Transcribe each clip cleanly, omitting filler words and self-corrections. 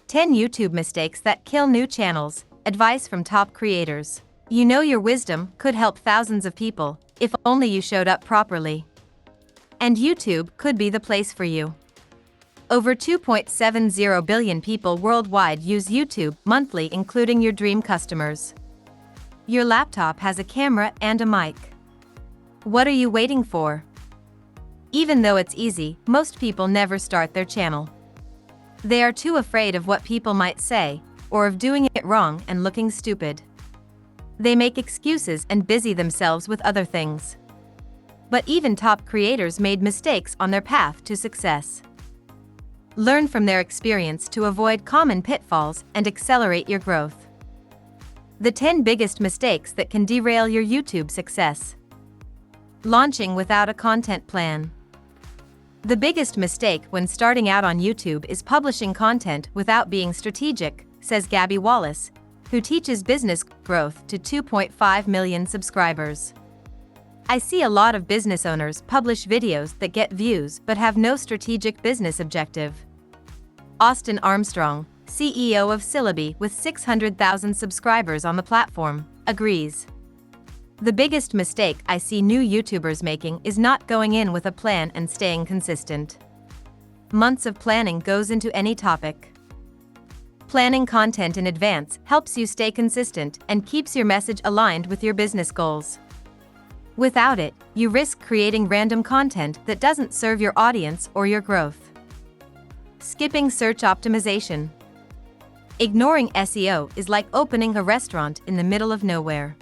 10 YouTube mistakes that kill new channels. Advice from top creators. You know your wisdom could help thousands of people if only you showed up properly. And YouTube could be the place for you. Over 2.70 billion people worldwide use YouTube monthly, including your dream customers. Your laptop has a camera and a mic. What are you waiting for? Even though it's easy, most people never start their channel. They are too afraid of what people might say, or of doing it wrong and looking stupid. They make excuses and busy themselves with other things. But even top creators made mistakes on their path to success. Learn from their experience to avoid common pitfalls and accelerate your growth. The 10 biggest mistakes that can derail your YouTube success. Launching without a content plan. The biggest mistake when starting out on YouTube is publishing content without being strategic, says Gabby Wallace, who teaches business growth to 2.5 million subscribers. I see a lot of business owners publish videos that get views but have no strategic business objective. Austin Armstrong, CEO of Syllabi with 600,000 subscribers on the platform, agrees. The biggest mistake I see new YouTubers making is not going in with a plan and staying consistent. Months of planning goes into any topic. Planning content in advance helps you stay consistent and keeps your message aligned with your business goals. Without it, you risk creating random content that doesn't serve your audience or your growth. Skipping search optimization. Ignoring SEO is like opening a restaurant in the middle of nowhere.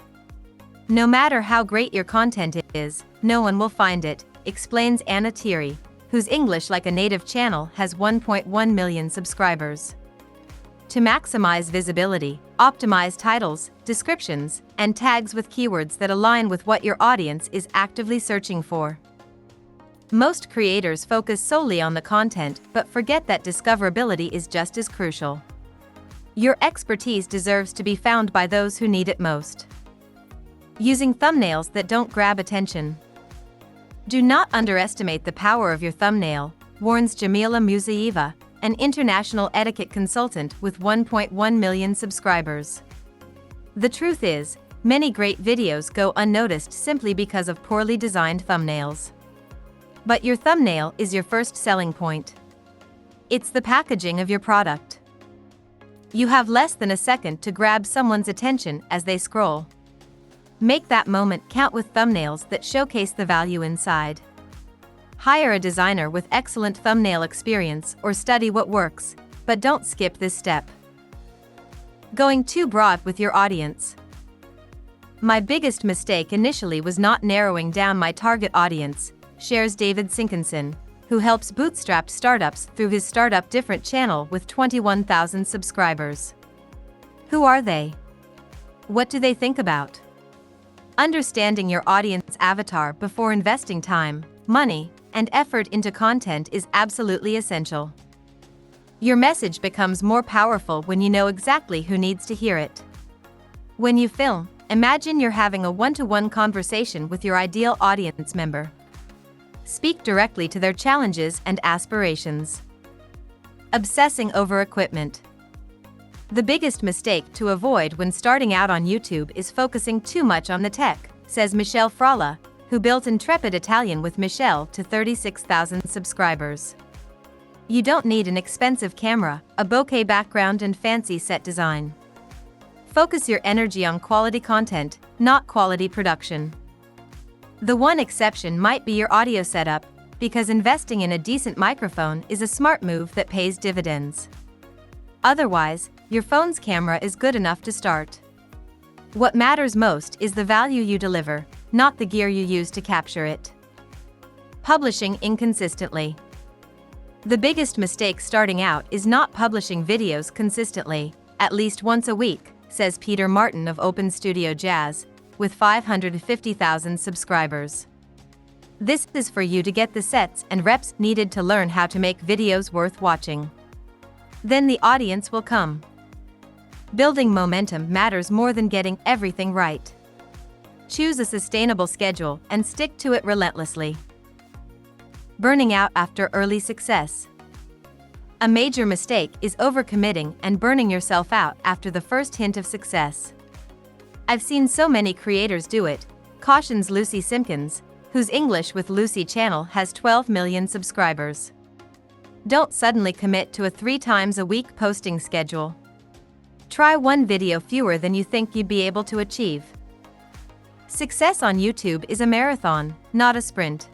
No matter how great your content is, no one will find it, explains Anna Thierry, whose English Like a Native channel has 1.1 million subscribers. To maximize visibility, optimize titles, descriptions, and tags with keywords that align with what your audience is actively searching for. Most creators focus solely on the content but forget that discoverability is just as crucial. Your expertise deserves to be found by those who need it most. Using thumbnails that don't grab attention. Do not underestimate the power of your thumbnail, warns Jamila Musaeva, an international etiquette consultant with 1.1 million subscribers. The truth is, many great videos go unnoticed simply because of poorly designed thumbnails. But your thumbnail is your first selling point. It's the packaging of your product. You have less than a second to grab someone's attention as they scroll. Make that moment count with thumbnails that showcase the value inside. Hire a designer with excellent thumbnail experience or study what works, but don't skip this step. Going too broad with your audience. My biggest mistake initially was not narrowing down my target audience, shares David Sinkinson, who helps bootstrapped startups through his Startup Different channel with 21,000 subscribers. Who are they? What do they think about? Understanding your audience avatar before investing time, money, and effort into content is absolutely essential. Your message becomes more powerful when you know exactly who needs to hear it. When you film, imagine you're having a one-to-one conversation with your ideal audience member. Speak directly to their challenges and aspirations. Obsessing over equipment. The biggest mistake to avoid when starting out on YouTube is focusing too much on the tech, says Michelle Fralla, who built Intrepid Italian with Michelle to 36,000 subscribers. You don't need an expensive camera, a bokeh background, and fancy set design. Focus your energy on quality content, not quality production. The one exception might be your audio setup, because investing in a decent microphone is a smart move that pays dividends. Otherwise, your phone's camera is good enough to start. What matters most is the value you deliver, not the gear you use to capture it. Publishing inconsistently. The biggest mistake starting out is not publishing videos consistently, at least once a week, says Peter Martin of Open Studio Jazz, with 550,000 subscribers. This is for you to get the sets and reps needed to learn how to make videos worth watching. Then the audience will come. Building momentum matters more than getting everything right. Choose a sustainable schedule and stick to it relentlessly. Burning out after early success. A major mistake is overcommitting and burning yourself out after the first hint of success. I've seen so many creators do it, cautions Lucy Simpkins, whose English with Lucy channel has 12 million subscribers. Don't suddenly commit to a 3 times a week posting schedule. Try one video fewer than you think you'd be able to achieve. Success on YouTube is a marathon, not a sprint.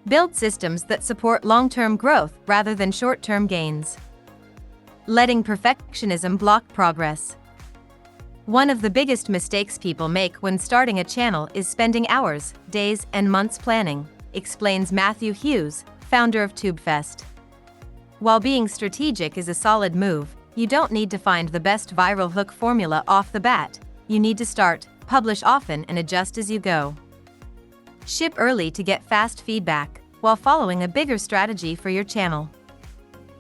Build systems that support long-term growth rather than short-term gains. Letting perfectionism block progress. One of the biggest mistakes people make when starting a channel is spending hours, days, and months planning, explains Matthew Hughes, founder of TubeFest. While being strategic is a solid move, you don't need to find the best viral hook formula off the bat. You need to start, publish often, and adjust as you go. Ship early to get fast feedback, while following a bigger strategy for your channel.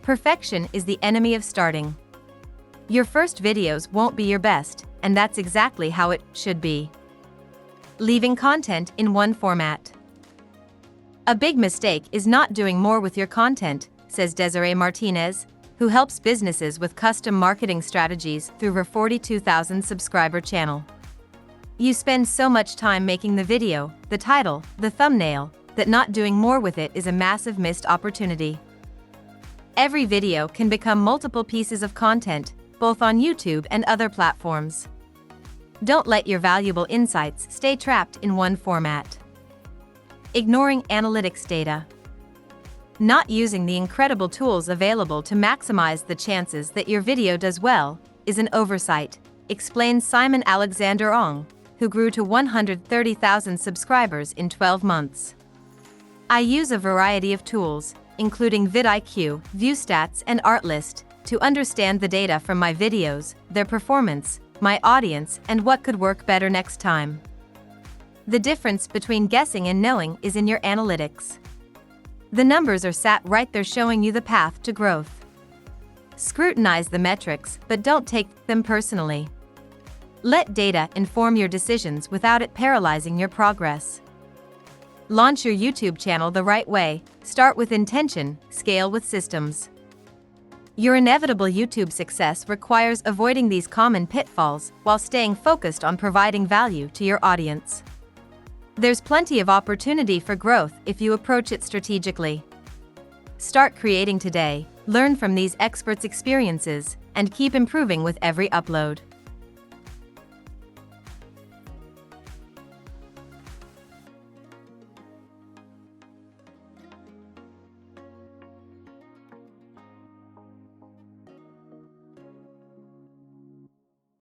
Perfection is the enemy of starting. Your first videos won't be your best, and that's exactly how it should be. Leaving content in one format. A big mistake is not doing more with your content, says Desiree Martinez, who helps businesses with custom marketing strategies through her 42,000 subscriber channel. You spend so much time making the video, the title, the thumbnail, that not doing more with it is a massive missed opportunity. Every video can become multiple pieces of content, both on YouTube and other platforms. Don't let your valuable insights stay trapped in one format. Ignoring analytics data. Not using the incredible tools available to maximize the chances that your video does well is an oversight, explains Simon Alexander Ong, who grew to 130,000 subscribers in 12 months. I use a variety of tools, including vidIQ, ViewStats, and Artlist, to understand the data from my videos, their performance, my audience, and what could work better next time. The difference between guessing and knowing is in your analytics. The numbers are sat right there showing you the path to growth. Scrutinize the metrics, but don't take them personally. Let data inform your decisions without it paralyzing your progress. Launch your YouTube channel the right way, start with intention, scale with systems. Your inevitable YouTube success requires avoiding these common pitfalls while staying focused on providing value to your audience. There's plenty of opportunity for growth if you approach it strategically. Start creating today, learn from these experts' experiences, and keep improving with every upload.